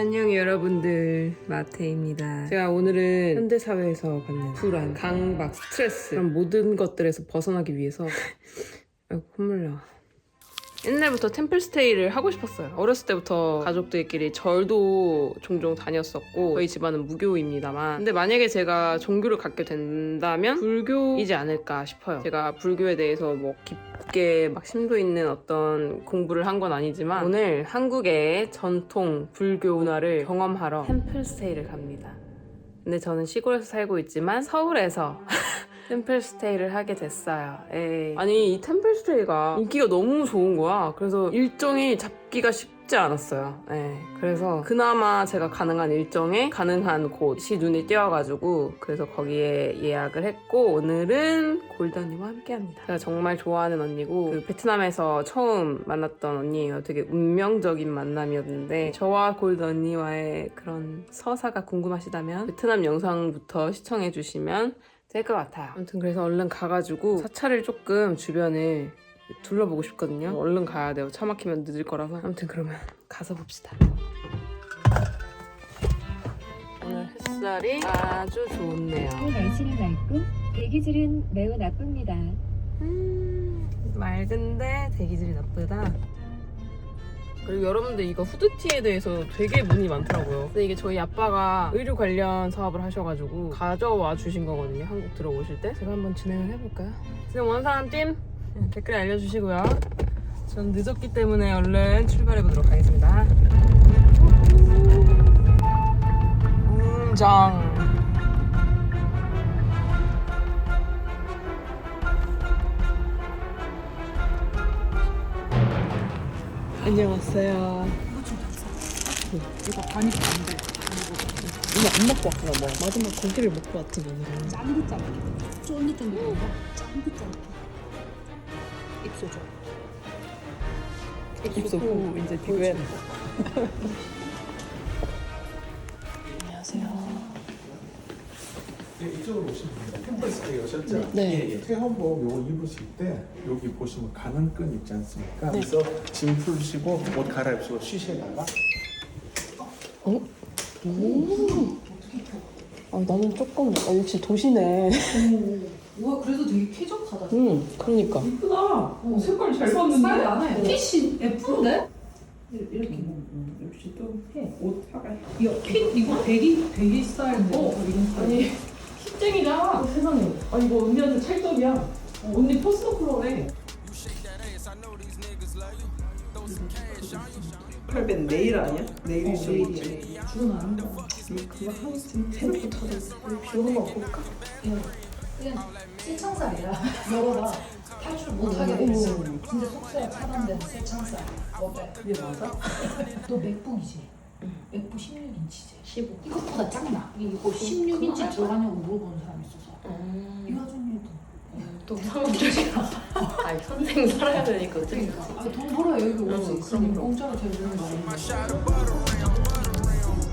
안녕 여러분들, 마태입니다. 제가 오늘은 현대사회에서 받는 불안, 강박, 스트레스 그런 모든 것들에서 벗어나기 위해서 아이고 콧물 나. 옛날부터 템플스테이를 하고 싶었어요. 어렸을 때부터 가족들끼리 절도 종종 다녔었고 저희 집안은 무교입니다만, 근데 만약에 제가 종교를 갖게 된다면 불교이지 않을까 싶어요. 제가 불교에 대해서 뭐 깊게 막 심도 있는 어떤 공부를 한 건 아니지만 오늘 한국의 전통 불교 문화를 경험하러 템플스테이를 갑니다. 근데 저는 시골에서 살고 있지만 서울에서 템플스테이를 하게 됐어요. 에이. 아니 이 템플스테이가 인기가 너무 좋은 거야. 그래서 일정이 잡기가 쉽지 않았어요. 그래서 그나마 제가 가능한 일정에 가능한 곳이 눈에 띄어가지고 그래서 거기에 예약을 했고 오늘은 골드 언니와 함께합니다. 제가 정말 좋아하는 언니고 그 베트남에서 처음 만났던 언니예요. 되게 운명적인 만남이었는데 저와 골드 언니와의 그런 서사가 궁금하시다면 베트남 영상부터 시청해주시면 될 것 같아요. 아무튼 그래서 얼른 가가지고 사찰을 조금 주변을 둘러보고 싶거든요. 얼른 가야 돼요. 차 막히면 늦을 거라서. 아무튼 그러면 가서 봅시다. 오늘 햇살이 아주 좋네요. 날씨는 맑고 대기질은 매우 나쁩니다. 맑은데 대기질이 나쁘다. 그리고 여러분들 이거 후드티에 대해서 되게 문의 많더라고요. 근데 이게 저희 아빠가 의류 관련 사업을 하셔가지고 가져와 주신 거거든요. 한국 들어오실 때. 제가 한번 진행을 해볼까요? 진행 원하는 사람 팀 댓글에 알려주시고요. 전 늦었기 때문에 얼른 출발해보도록 하겠습니다. 웅장. 안녕하세요. 이거 반입 안 돼. 이거 안 먹고 왔구나. 뭐 마지막 고기를 먹고 왔지 오늘은. 짠득짠득. 쫀득쫀득한 거. 짠득짠득. 입술 줘. 입소 후 이제 비교해. 안녕하세요. 네, 이쪽으로 오시면 됩니다. 템플스테이 오셨죠? 네. 체험복 요거 입으실 때 여기 보시면 가는끈 있지 않습니까? 네. 그래서 짐 풀시고 옷 갈아입시고 쉬시다가 어? 오. 아, 나는 조금 역시 도시네. 와 그래도 되게 쾌적하다. 그러니까. 이쁘다. 색깔 잘 봤는데. 안에 핏이 예쁜데? 이렇게 역시 또 해. 옷 하가. 핏 이거 대기 스타일인데. 이런 스타일. 아니 핏쟁이다. 세상에. 아 이거 언니한테 찰떡이야. 언니 퍼스널 컬러래. 펄벤 네일 아니야? 네일이 내일이야. 주로 나는 거. 그거 하우스 새로부터 비오는 거 볼까? 그냥 세창살이야. 열어봐. 탈출 못하게 돼 있어. 진짜 속세가 차단된 세창살. 어때? 이게 맞아? 너 맥북이지? 맥북 16인치지? 15. 이것보다 작나? 이거 16인치 들어가냐고 물어보는 사람이 있어서. 이 와중에도. 또 사람들이야. 아니 선생 살아야 되니까 어떻게 아, 돈 벌어야 여기 올 수 있으니 공짜로 제일 좋은 거 아닌가?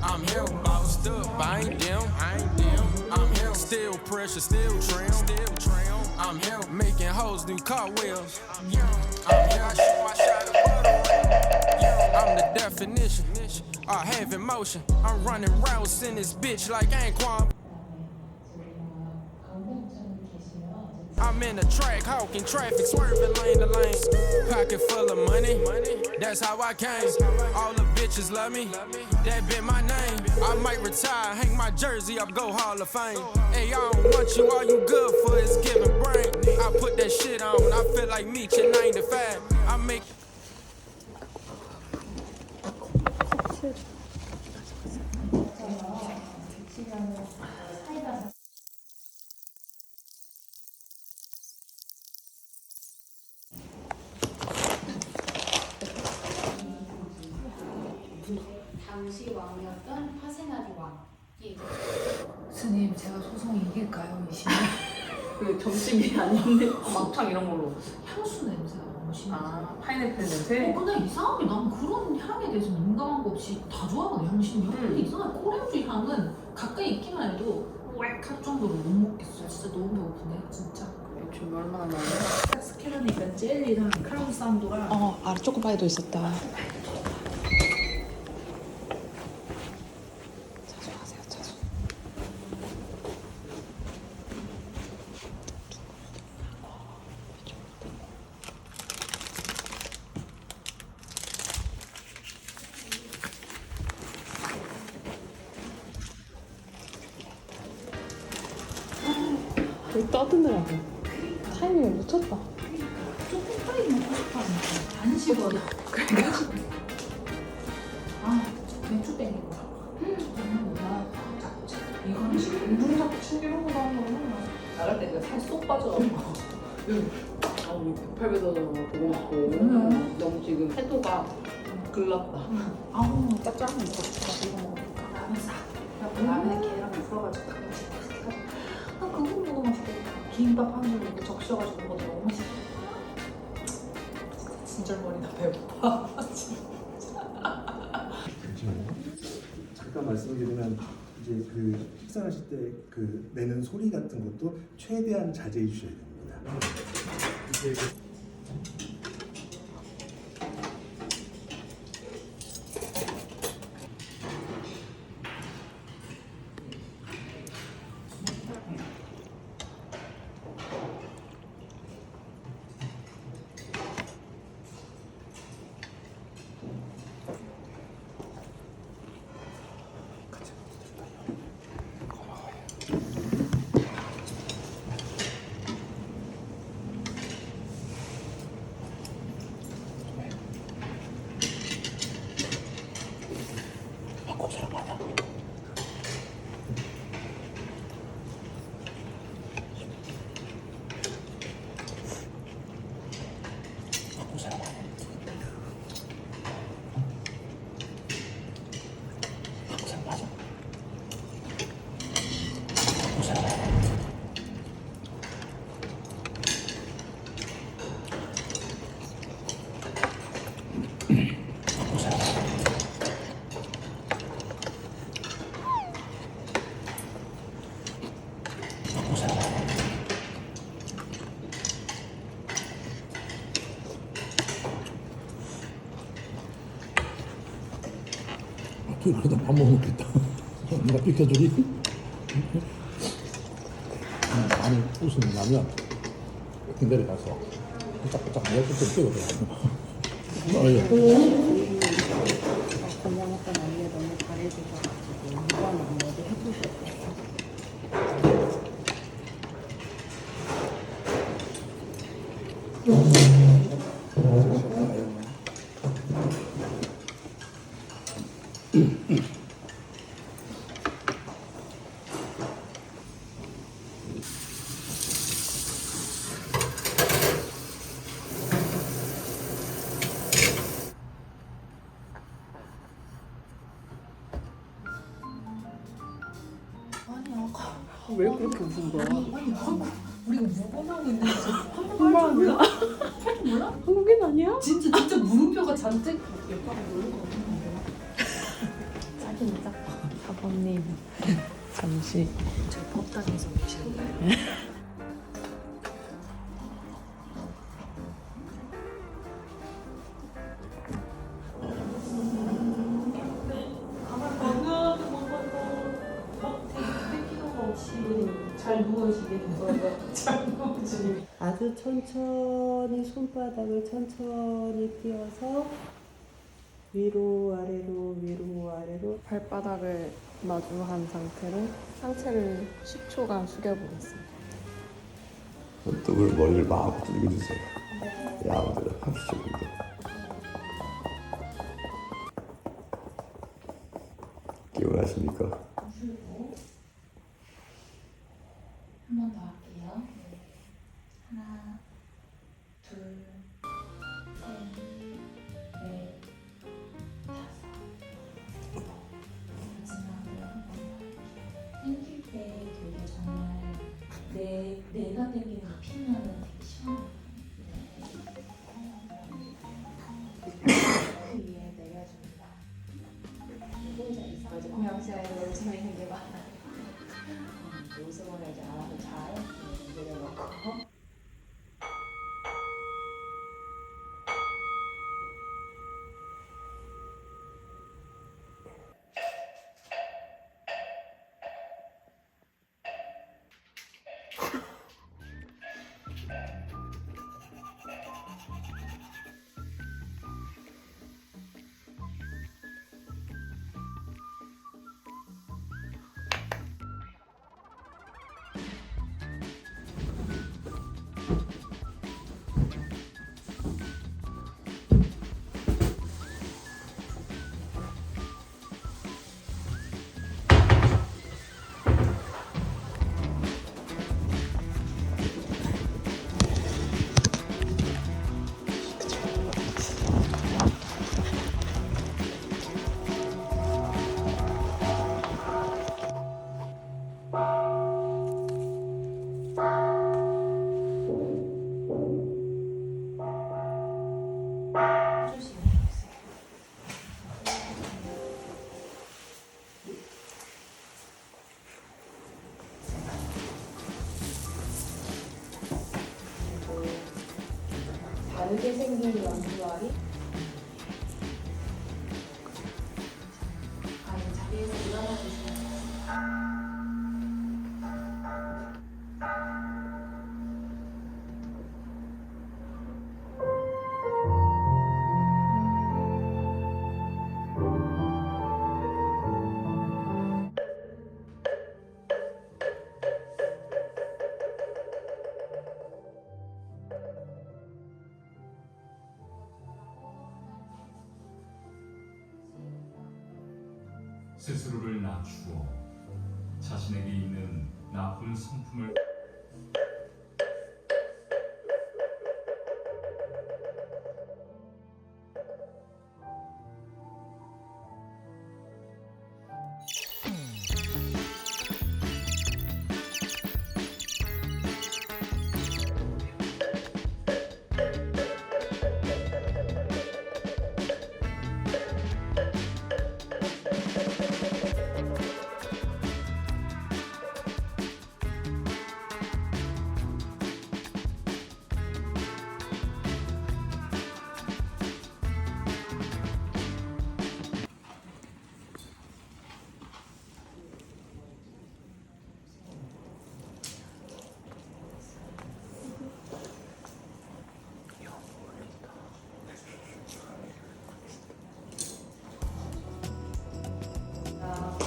I'm here, bossed up. I ain't them. I'm here, still pressure, still trim. I'm here, making hoes do cartwheels. I'm here, I shoot my shot of butter. I'm the definition. I have emotion. I'm running routes in this bitch like Anquan. I'm in the track, hawking traffic, swerving lane to lane. Pocket full of money, that's how I came. All the bitches love me, that been my name. I might retire, hang my jersey up, go Hall of Fame. Hey, I don't want you, all you good for is giving brain. I put that shit on, I feel like Meech at 95. I make 당시 왕이었던 파세나리 왕이 스님 제가 소송 이길까요? 이 시간? 그 점심이 아닌데 막창 이런 걸로. 향수 냄새가 너무 심해. 파인애플 냄새. 근데 이상하게 난 그런 향에 대해서 민감한 거 없이 다 좋아하거든 향신료. 근데 이상하게 코레우주 향은 가까이 있기만 해도 웩할 정도로 못 먹겠어. 진짜 너무 배고프네 진짜. 지금 얼마나 많아? 스캐러니까 젤리랑 크라운 산도랑 초코파이도 있었다. 물 떠드느라고 타이밍을 놓쳤다. 조금 빨리 먹고 싶어. 간식으로. 아, 맥주 땡기고. 정말 이거는 지금 물 자꾸 챙기는 거 나오면 나갈 때 내가 살 쏙 빠져. 아, 우리 108배도 보고 먹고 너무 지금 태도가 글렀다. 아우 짭짤한 거 먹고 싶다. 이거 먹으니까 라면 싹. 그래갖고 라면에 계란 풀어가지고 가끔씩 딱 해가지고 아 그거 너무 맛있겠다. 김밥 한 줄 이렇게 적셔가지고 먹어도 너무 맛있겠다. 진짜 머리 나 배고파. 잠깐 말씀드리면 이제 그 식사하실 때 그 내는 소리 같은 것도 최대한 자제해 주셔야 됩니다. 이제 그러다 밥 못 먹겠다. 누가 비켜주니? 많이 웃음이 나면 군대를 가서 삐짝삐짝 내가 좀 뛰어들어. 건강했던 언니가 너무 잘해주셔가지고 이번 언니도 해주셨어요. 왜 그렇게 웃은 거야? 아니 우리가 무관하고 있는데 한번 몰라? 몰라? 한국인 아니야? 진짜 물음표가 잔뜩 옆방에 모르는 거 같은데. 짜긴 짜. 사범님 잠시 저 법당에서 계시는데. 잘 누워지게 돼서 잘 누워지게. 아주 천천히 손바닥을 천천히 띄어서 위로 아래로 위로 아래로 발바닥을 마주한 상태로 상체를 10초간 숙여보겠습니다. 손톱을 머리를 마음껏 들이주세요. 야무대로 하시죠. 기억나십니까? 한 번 더 할게요. 하나, 둘, 셋, 넷, 다섯. 마지막으로 한 번 더. 땡길 때 되게 정말 내가 땡기는 거 피면은 되게 시원해요. 그 위에 내려줍니다. 보호자 있어. 공양시야에 웃음이 되게 많아요. 웃음을 이제 알아서 잘 내려놓고 다르게 생긴 왕두알이 자리에서 일어나 주시면 스스로를 낮추어 자신에게 있는 나쁜 성품을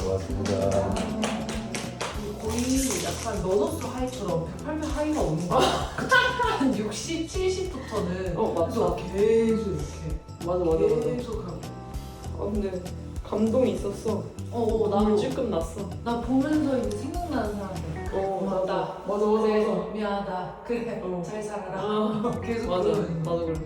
고맙습니다. 거의 약간 너너스 하이처럼 108배 하이가 오는 거야. 한 60, 70부터는 맞아. 계속 이렇게 맞아. 계속 하고. 근데 감동이 있었어. 나도 찔끔 났어. 나 보면서 이제 생각나는 사람들. 고맙다. 맞아. 그래서 미안하다. 그래. 잘 살아라. 계속 맞아. 그러는 거. 나도 그래.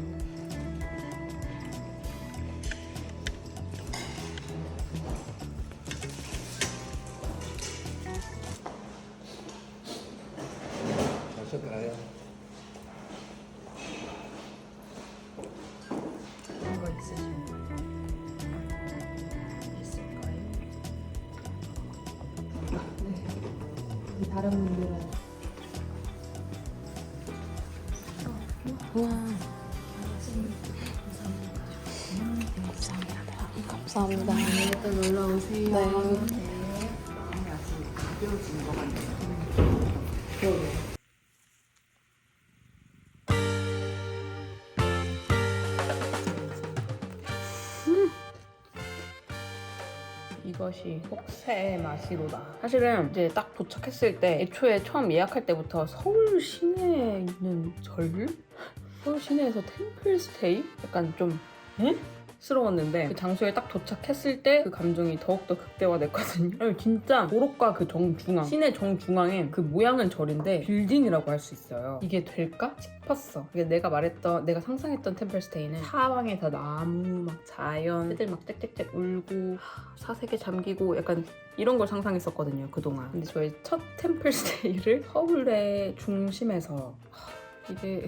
잘 쉬었나요? 그런 거 있으신가요? 있을까요? 네. 다른 분들은 감사합니다. 일단 올라오세요. 네. 가벼워진 것 같네요. 이것이 속새 맛이로다. 사실은 이제 딱 도착했을 때 애초에 처음 예약할 때부터 서울 시내에 있는 서울 시내에서 템플스테이? 약간 좀 스러웠는데 그 장소에 딱 도착했을 때 그 감정이 더욱더 극대화됐거든요. 아니, 진짜 도로가 그 정중앙, 시내 정중앙에 그 모양은 절인데 빌딩이라고 할 수 있어요. 이게 될까 싶었어. 이게 내가 상상했던 템플스테이는 사방에 다 나무, 막 자연, 애들 막 짹짹짹 울고 사색에 잠기고 약간 이런 걸 상상했었거든요, 그동안. 근데 저희 첫 템플스테이를 서울의 중심에서 이게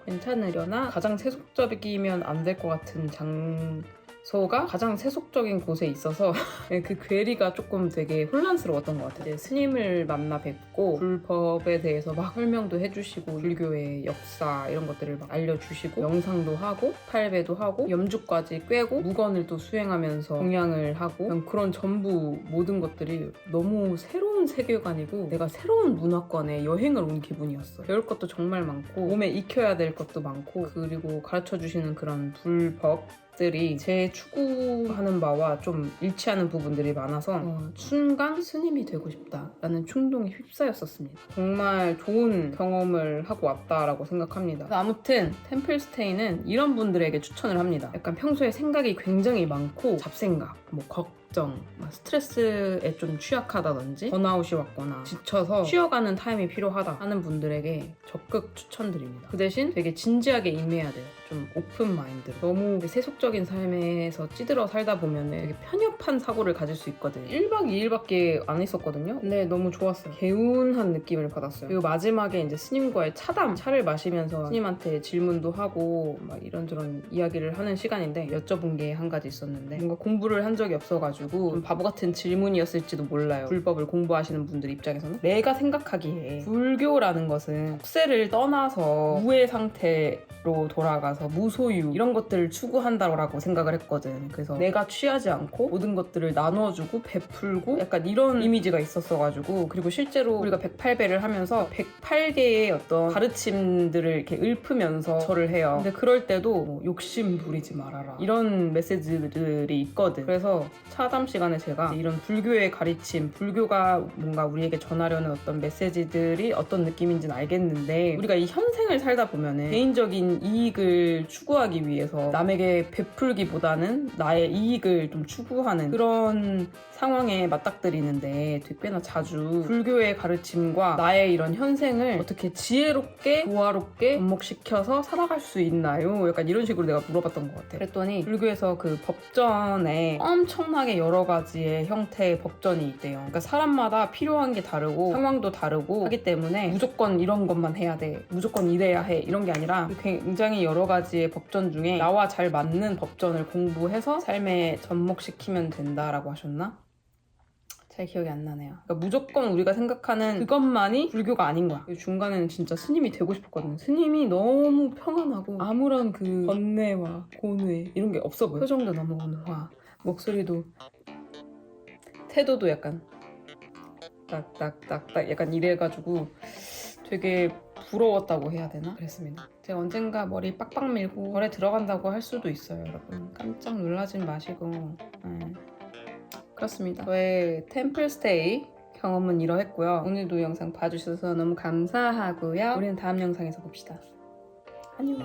괜찮으려나 가장 세속적이면 안 될 것 같은 장소가 가장 세속적인 곳에 있어서 그 괴리가 조금 되게 혼란스러웠던 것 같아요. 스님을 만나 뵙고 불법에 대해서 막 설명도 해주시고 불교의 역사 이런 것들을 막 알려주시고 명상도 하고 8배도 하고 염주까지 꿰고 무건을 또 수행하면서 공양을 하고 그런 전부 모든 것들이 너무 새로운 세계관이고 내가 새로운 문화권에 여행을 온 기분이었어요. 배울 것도 정말 많고 몸에 익혀야 될 것도 많고 그리고 가르쳐주시는 그런 불법들이 제 추구하는 바와 좀 일치하는 부분들이 많아서 순간 스님이 되고 싶다라는 충동에 휩싸였었습니다. 정말 좋은 경험을 하고 왔다라고 생각합니다. 아무튼 템플스테이는 이런 분들에게 추천을 합니다. 약간 평소에 생각이 굉장히 많고 잡생각, 걱정 걱정, 스트레스에 좀 취약하다든지 번아웃이 왔거나 지쳐서 쉬어가는 타임이 필요하다 하는 분들에게 적극 추천드립니다. 그 대신 되게 진지하게 임해야 돼요. 좀 오픈 마인드로. 너무 세속적인 삶에서 찌들어 살다 보면 되게 편협한 사고를 가질 수 있거든요. 1박 2일밖에 안 있었거든요. 근데 너무 좋았어요. 개운한 느낌을 받았어요. 그리고 마지막에 이제 스님과의 차담, 차를 마시면서 스님한테 질문도 하고 막 이런저런 이야기를 하는 시간인데 여쭤본 게 한 가지 있었는데 뭔가 공부를 한 적이 없어가지고 좀 바보 같은 질문이었을지도 몰라요. 불법을 공부하시는 분들 입장에서는. 내가 생각하기에 불교라는 것은 국세를 떠나서 무의 상태로 돌아가서 무소유 이런 것들을 추구한다고 생각을 했거든. 그래서 내가 취하지 않고 모든 것들을 나눠주고 베풀고 약간 이런 이미지가 있었어가지고, 그리고 실제로 우리가 108배를 하면서 108개의 어떤 가르침들을 이렇게 읊으면서 절을 해요. 근데 그럴 때도 뭐 욕심 부리지 말아라 이런 메시지들이 있거든. 그래서 차담 시간에 제가 이런 불교의 가르침, 불교가 뭔가 우리에게 전하려는 어떤 메시지들이 어떤 느낌인지는 알겠는데 우리가 이 현생을 살다 보면은 개인적인 이익을 추구하기 위해서 남에게 베풀기보다는 나의 이익을 좀 추구하는 그런 상황에 맞닥뜨리는데 되게나 자주 불교의 가르침과 나의 이런 현생을 어떻게 지혜롭게 조화롭게 접목시켜서 살아갈 수 있나요? 약간 이런 식으로 내가 물어봤던 것 같아. 그랬더니 불교에서 그 법전에 엄청나게 여러 가지의 형태의 법전이 있대요. 그러니까 사람마다 필요한 게 다르고 상황도 다르고 하기 때문에 무조건 이런 것만 해야 돼, 무조건 이래야 해 이런 게 아니라 굉장히 여러 가지의 법전 중에 나와 잘 맞는 법전을 공부해서 삶에 접목시키면 된다라고 하셨나? 잘 기억이 안 나네요. 그러니까 무조건 우리가 생각하는 그것만이 불교가 아닌 거야. 중간에는 진짜 스님이 되고 싶었거든요. 스님이 너무 평안하고 아무런 그 번뇌와 고뇌 이런 게 없어 보여. 표정도 너무 온화, 목소리도, 태도도 약간 딱딱딱딱 약간 이래가지고 되게 부러웠다고 해야 되나? 그랬습니다. 제가 언젠가 머리 빡빡 밀고 절에 들어간다고 할 수도 있어요, 여러분. 깜짝 놀라진 마시고. 그렇습니다. 저의 템플스테이 경험은 이러했고요. 오늘도 영상 봐주셔서 너무 감사하고요. 우리는 다음 영상에서 봅시다. 안녕.